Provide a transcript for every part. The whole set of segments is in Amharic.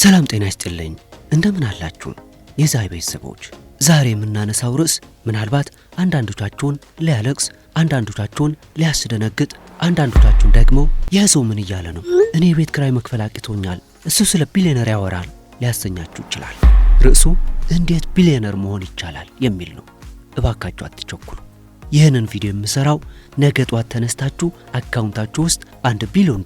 ሰላም ጤና ይስጥልኝ እንደምን አላችሁ የዛይ ቤተሰቦች ዛሬ የምናነሳው ርዕስ ምናልባት አንዳንዶቻችሁን ሊያለቅስ አንዳንዶቻችሁን ሊያስደነግጥ አንዳንዶቻችሁን ደግሞ ያዘው ምን ይያለ ነው እኔ ቤት ክራይ መክፈል አቅቶኛል እሱ ስለ ቢሊየነር ያወራል ሊያሰኛችሁ ይችላል ርዕሱ እንዴት ቢሊየነር መሆን ይቻላል የሚል ነው እባካችሁ አትቸኩሉ ይህንን ቪዲዮ የምሰራው ነገ ጧት ተነስታችሁ አካውንታችሁ ውስጥ $1 ቢሊዮን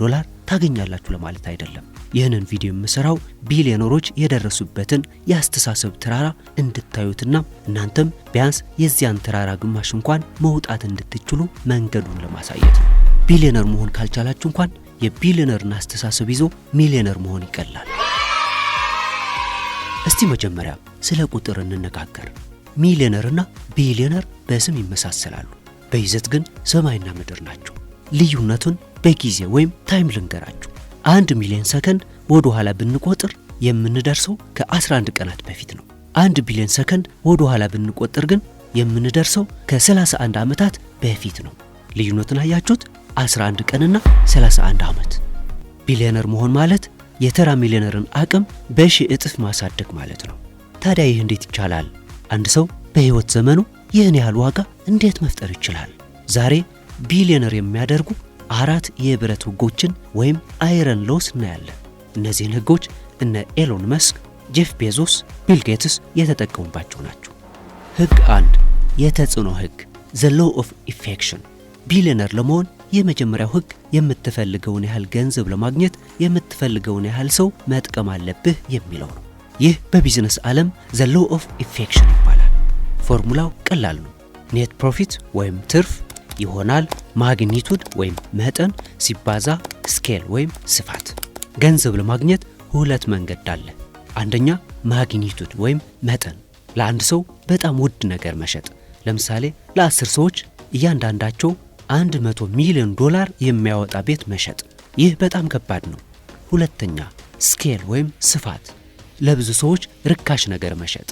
ታገኛላችሁ ለማለት አይደለም ይህንን ቪዲዮ የምሰራው ቢሊየነሮች የደረሱበትን ያስተሳሰብ ተራራ እንድታዩትና እናንተም ቢያንስ የዚያን ተራራ ግማሽ እንኳን መውጣት እንድትችሉ መንገዱን ለማሳየት ነው ቢሊየነር መሆን ካልቻላችሁ እንኳን የቢሊየነርን አስተሳሰብ ይዞ ሚሊየነር መሆን ይቀላል እስቲ መጀመሪያ ስለ ቁጥር እንነጋገር ሚሊየነርና ቢሊየነር በስም ይመሳሰላሉ በይዘት ግን ሰማይና ምድር ናቸው ልዩነቱን በጊዜ ወይም ታይም ልንገራችሁ 1 ሚሊዮን ሰከንድ ወደ ኋላ ብንቆጥር የምንደርሰው ከ11 ቀናት በፊት ነው 1 ቢሊዮን ሰከንድ ወደ ኋላ ብንቆጥር ግን የምንደርሰው ከ31 ዓመታት በፊት ነው ልዩነቱን አያችሁት 11 ቀንና 31 ዓመት ቢሊየነር መሆን ማለት የተራ ሚሊየነርን አቅም በሺህ እጥፍ ማሳደግ ማለት ነው ታዲያ ይህ እንዴት ይቻላል አንድ ሰው በህይወት ዘመኑ ይህን ያህል ዋጋ እንዴት መፍጠር ይችላል ዛሬ ቢሊየነር የሚያደርጉ 4 የብረት ህጎችን ወይም አይረን ሎስ እናያለን እነዚህን ህጎች እነ ኤሎን መስክ ጄፍ ቤዞስ ቢል ጌትስ የተጠቀሙባቸው ናቸው ህግ 1 የተጽዕኖ ህግ the law of affection ቢሊየነር ለመሆን የመጀመሪያው ህግ የምትፈልገውን ያህል ገንዘብ ለማግኘት የምትፈልገውን ያህል ሰው መጥቀም አለብህ የሚለው ነው ይህ በቢዝነስ ዓለም the law of affection ይባላል ፎርሙላው ቀላል ነው ኔት ፕሮፊት ወይም ትርፍ ይሆናል ማግኒቱድ ወይም መጠን ሲባዛ ስኬል ወይም ስፋት ገንዘብ ለማግኘት ሁለት መንገድ አለ አንደኛ ማግኒቱድ ወይም መጠን ለአንድ ሰው በጣም ውድ ነገር መሸጥ ለምሳሌ ለ10 ሰዎች እያንዳንዳቸው $100 ሚሊዮን የሚያወጣ ቤት መሸጥ ይህ በጣም ከባድ ነው ሁለተኛ ስኬል ወይም ስፋት ለብዙ ሰዎች ርካሽ ነገር መሸጥ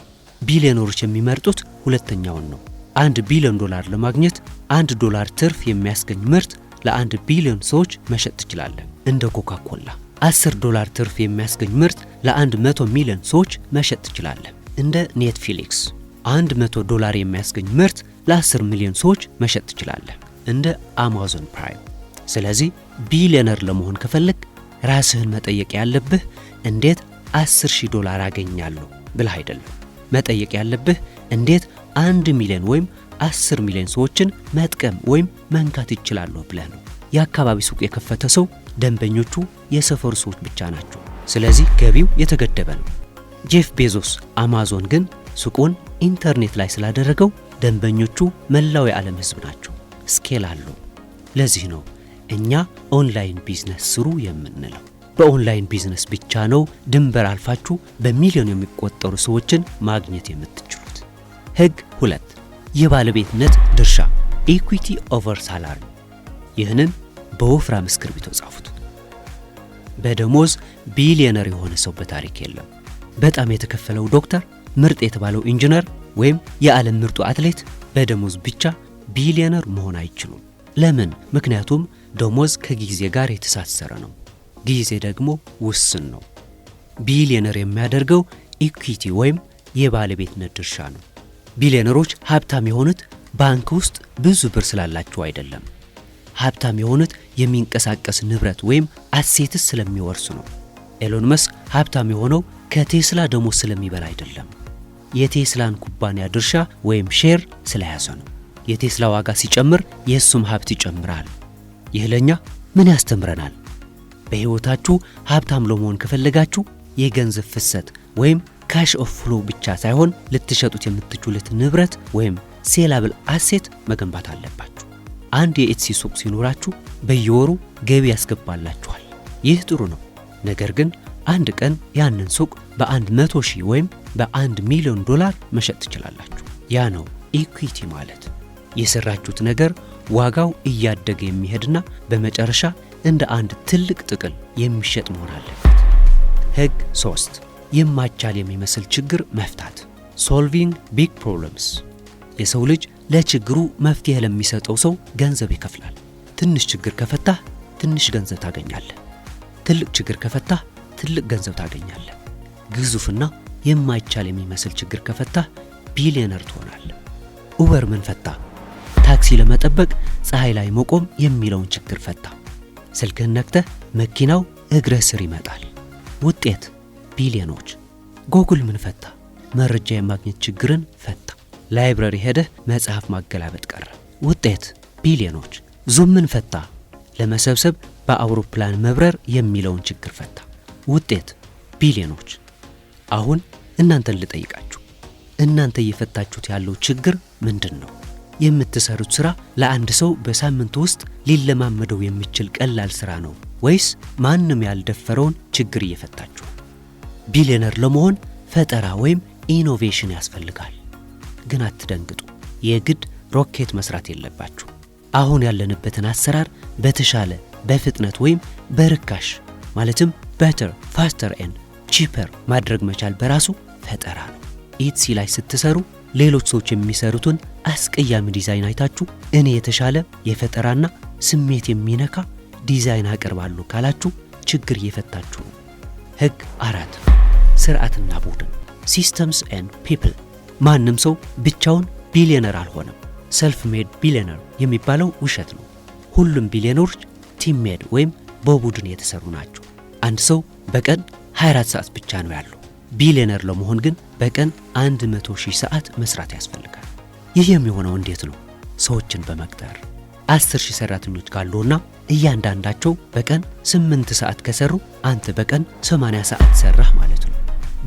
ቢሊየነሮች የሚመርጡት ሁለተኛውን ነው $1 ቢሊዮን ለማግኘት $1 ትርፍ የሚያስገኝ ምርት ለ1 ቢሊዮን ሰዎች መሸጥ ትችላለህ እንደ ኮካኮላ $10 ትርፍ የሚያስገኝ ምርት ለ100 ሚሊዮን ሰዎች መሸጥ ትችላለህ እንደ ኔትፍሊክስ $100 የሚያስገኝ ምርት ለ10 ሚሊዮን ሰዎች መሸጥ ትችላለህ እንደ አማዞን ፕራይም ስለዚህ ቢሊየነር ለመሆን ከፈለክ ራስህን መጠየቅ ያለብህ እንዴት $10,000 አገኛለሁ ብለህ አይደለም መጠየቅ ያለብህ እንዴት 1 ሚሊዮን ወይም 10 ሚሊዮን ሰዎችን መጥቀም ወይም መንካት ይችላል ብለህ ነው የአካባቢ ሱቅ የከፈተ ሰው ደንበኞቹ የሰፈሩ ሰዎች ብቻ ናቸው ስለዚህ ገቢው የተገደበ ነው ጄፍ ቤዞስ አማዞን ግን ሱቁን ኢንተርኔት ላይ ስላደረገው ደንበኞቹ መላው የዓለም ህዝብ ናቸው ስኬል አለው ለዚህ ነው እኛ ኦንላይን ቢዝነስ ስሩ የምንለው በኦንላይን ቢዝነስ ብቻ ነው ድንበር አልፋችሁ በሚሊዮን የሚቆጠሩ ሰዎችን ማግኘት የምትችሉት ህግ 2 የባለቤትነት ድርሻ ኢኩዊቲ ኦቨር ሳላሪ ይህንን በወፍራም እስክርቢቶ ጻፉት በደሞዝ ቢሊየነር የሆነ ሰው በታሪክ የለም በጣም የተከፈለው ዶክተር ምርጥ የተባለው ኢንጂነር ወይም የዓለም ምርጡ አትሌት በደሞዝ ብቻ ቢሊየነር መሆን አይችሉም ለምን ምክንያቱም ደሞዝ ከጊዜ ጋር የተሳሰረ ነው ጊዜ ደግሞ ውስን ነው ቢሊየነር የሚያደርገው ኢኩዊቲ ወይም የባለቤትነት ድርሻ ነው ቢሊየነሮች ሀብታም የሆኑት ባንክ ውስጥ ብዙ ብር ስላላቸው አይደለም ሀብታም የሆኑት የሚንቀሳቀስ ንብረት ወይም አሴትስ ስለሚወርሱ ነው ኤሎን መስክ ሀብታም የሆነው ከቴስላ ደሞዝ ስለሚበላ አይደለም የቴስላን ኩባንያ ድርሻ ወይም ሼር ስለያዘ ነው የቴስላ ዋጋ ሲጨምር የሱም ሀብት ይጨምራል ይህ ለኛ ምን ያስተምረናል በህይወታችሁ ሀብታም ለመሆን ከፈለጋችሁ የገንዘብ ፍሰት ወይም ካሽ ኦፍ ፍሎ ብቻ ሳይሆን ልትሸጡት የምትችሉት ንብረት ወይም ሴላብል አሴት መገንባት አለባችሁ አንድ የኤትሲ ሱቅ ሲኖራችሁ በየወሩ ገቢ ያስገባላችኋል ይህ ጥሩ ነው ነገር ግን አንድ ቀን ያንን ሱቅ በ100,000 ወይም በ$1 ሚሊዮን መሸጥ ትችላላችሁ ያ ነው ኢኩዊቲ ማለት የሰራችሁት ነገር ዋጋው እያደገ የሚሄድና በመጨረሻ እንደ አንድ ትልቅ ጥቅል የሚሸጥ መሆን አለበት ህግ 3 የማይቻል የሚመስል ችግር መፍታት solving big problems የሰው ልጅ ለችግሩ መፍትሄ ለሚሰጠው ሰው ገንዘብ ይከፍላል ትንሽ ችግር ከፈታህ ትንሽ ገንዘብ ታገኛለህ ትልቅ ችግር ከፈታህ ትልቅ ገንዘብ ታገኛለህ ግዙፍና የማይቻል የሚመስል ችግር ከፈታህ ቢሊዮነር ትሆናለህ። ኡበር ምን ፈታ? ታክሲ ለመጠበቅ ፀሐይ ላይ መቆም የሚለውን ችግር ፈታ። ስልክህን ነክተህ መኪናው እግረ ስር ይመጣል። ውጤት ቢሊዮኖች። ጎግል ምን ፈታ? መረጃ የማግኘት ችግርን ፈታ። ላይብረሪ ሄደህ መጽሐፍ ማገላበጥ ቀረ። ውጤት ቢሊዮኖች። ዙም ምን ፈታ? ለመሰብሰብ በአውሮፕላን መብረር የሚለውን ችግር ፈታ። ውጤት ቢሊዮኖች። አሁን እናንተን ልጠይቃችሁ፣ እናንተ እየፈታችሁት ያለው ችግር ምንድን ነው? የምትሰሩት ስራ ለአንድ ሰው በሳምንት ውስጥ ሊለማመደው የሚችል ቀላል ስራ ነው ወይስ ማንም ያልደፈረውን ችግር እየፈታችሁ? ቢሊዮነር ለመሆን ፈጠራ ወይም ኢኖቬሽን ያስፈልጋል። ግን አትደንግጡ፣ የግድ ሮኬት መስራት የለባችሁ። አሁን ያለንበትን አሰራር በተሻለ በፍጥነት ወይም በርካሽ ማለትም better, faster and cheaper ማድረግ መቻል በራሱ ፈጠራ ነው። ኢትሲ ላይ ስትሰሩ ሌሎች ሰዎች የሚሰሩትን አስቀያሚ ዲዛይን አይታችሁ እኔ የተሻለ የፈጠራና ስሜት የሚነካ ዲዛይን አቀርባለሁ ካላችሁ ችግር እየፈታችሁ ነው። ህግ 4 ስርዓትና ቡድን systems and people። ማንም ሰው ብቻውን ቢሊዮነር አልሆነም። ሰልፍ ሜድ ቢሊዮነር የሚባለው ውሸት ነው። ሁሉም ቢሊዮነሮች ቲም ሜድ ወይም በቡድን የተሰሩ ናቸው። አንድ ሰው በቀን 24 ሰዓት ብቻ ነው ያለው። ቢሊዮነር ለመሆን ግን በቀን 100,000 ሰዓት መስራት ያስፈልጋል። ይህ የሚሆነው እንዴት ነው? ሰዎችን በመቅጠር 10,000 ሰራተኞች ካሉና እያንዳንዳቸው በቀን 8 ሰዓት ከሰሩ አንተ በቀን 80 ሰዓት ሰራህ ማለት ነው።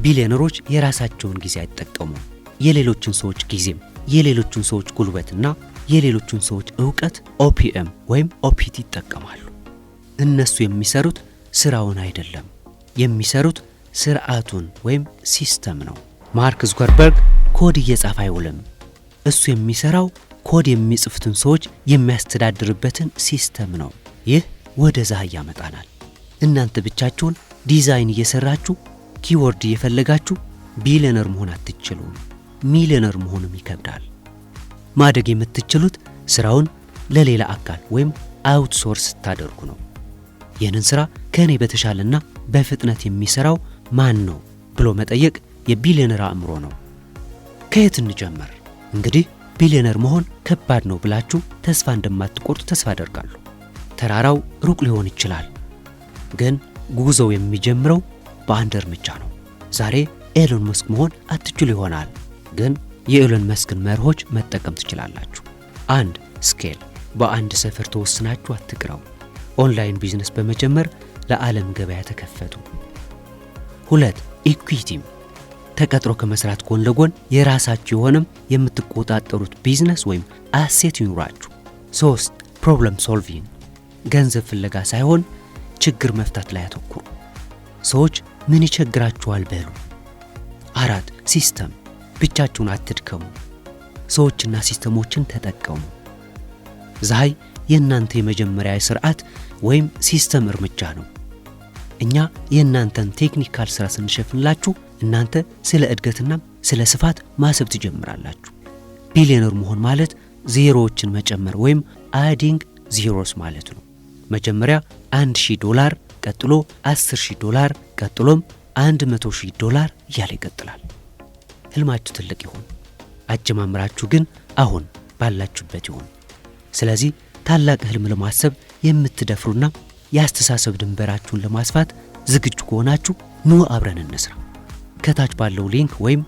ቢሊዮነሮች የራሳቸውን ጊዜ አይጠቀሙም። የሌሎችን ሰዎች ጊዜም የሌሎችን ሰዎች ጉልበትና የሌሎችን ሰዎች ዕውቀት ኦፒኤም ወይም ኦፒቲ ይጠቀማሉ። እነሱ የሚሰሩት ስራውን አይደለም፣ የሚሰሩት ስርዓቱን ወይም ሲስተም ነው። ማርክ ዙከርበርግ ኮድ እየጻፈ አይውልም። እሱ የሚሰራው ኮድ የሚጽፉትን ሰዎች የሚያስተዳድርበትን ሲስተም ነው። ይህ ወደዛ ያመጣናል። እናንተ ብቻችሁን ዲዛይን እየሰራችሁ ኪወርድ እየፈለጋችሁ ቢሊዮነር መሆን አትችሉም። ሚሊዮነር መሆንም ይከብዳል። ማደግ የምትችሉት ስራውን ለሌላ አካል ወይም አውትሶርስ ታደርጉ ነው። ይህንን ስራ ከኔ በተሻለና በፍጥነት የሚሰራው ማን ነው ብሎ መጠየቅ የቢሊዮነር አእምሮ ነው። ከየት እንጀምር? እንግዲህ ቢሊዮነር መሆን ከባድ ነው ብላችሁ ተስፋ እንደማትቆርጡ ተስፋ አደርጋለሁ። ተራራው ሩቅ ሊሆን ይችላል፣ ግን ጉዞው የሚጀምረው በአንድ እርምጃ ነው። ዛሬ ኤሎን መስክ መሆን አትችሉ ይሆናል፣ ግን የኤሎን መስክን መርሆች መጠቀም ትችላላችሁ። 1 ስኬል፣ በአንድ ሰፈር ተወስናችሁ አትቅረው። ኦንላይን ቢዝነስ በመጀመር ለዓለም ገበያ ተከፈቱ። 2 ኢኩዊቲ፣ ተቀጥሮ ከመስራት ጎን ለጎን የራሳችሁ የሆነም የምትቆጣጠሩት ቢዝነስ ወይም አሴት ይኑራችሁ። 3 ፕሮብለም ሶልቪንግ፣ ገንዘብ ፍለጋ ሳይሆን ችግር መፍታት ላይ አተኩሩ። ሰዎች ምን ይቸግራችኋል በሉ። 4 ሲስተም፣ ብቻችሁን አትድከሙ። ሰዎችና ሲስተሞችን ተጠቀሙ። ዛይ የእናንተ የመጀመሪያ ስርዓት ወይም ሲስተም እርምጃ ነው። እኛ የእናንተን ቴክኒካል ስራ ስንሸፍንላችሁ እናንተ ስለ እድገትና ስለ ስፋት ማሰብ ትጀምራላችሁ። ቢሊዮነር መሆን ማለት ዜሮዎችን መጨመር ወይም አዲንግ ዜሮስ ማለት ነው። መጀመሪያ $1,000፣ ቀጥሎ $10,000፣ ቀጥሎም $100,000 እያለ ይቀጥላል። ህልማችሁ ትልቅ ይሁን፣ አጀማምራችሁ ግን አሁን ባላችሁበት ይሁን። ስለዚህ ታላቅ ህልም ለማሰብ የምትደፍሩና የአስተሳሰብ ድንበራችሁን ለማስፋት ዝግጁ ከሆናችሁ ኑ አብረን እንስራ። ከታች ባለው ሊንክ ወይም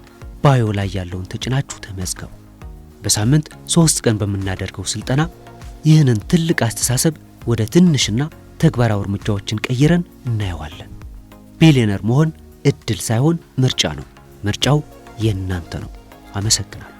ባዮ ላይ ያለውን ተጭናችሁ ተመዝገቡ። በሳምንት 3 ቀን በመናደርገው ስልጠና ይህንን ትልቅ አስተሳሰብ ወደ ትንሽና ተግባራዊ እርምጃዎችን ቀይረን እናየዋለን። ቢሊዮነር መሆን እድል ሳይሆን ምርጫ ነው። ምርጫው የእናንተ ነው። አመሰግናለሁ።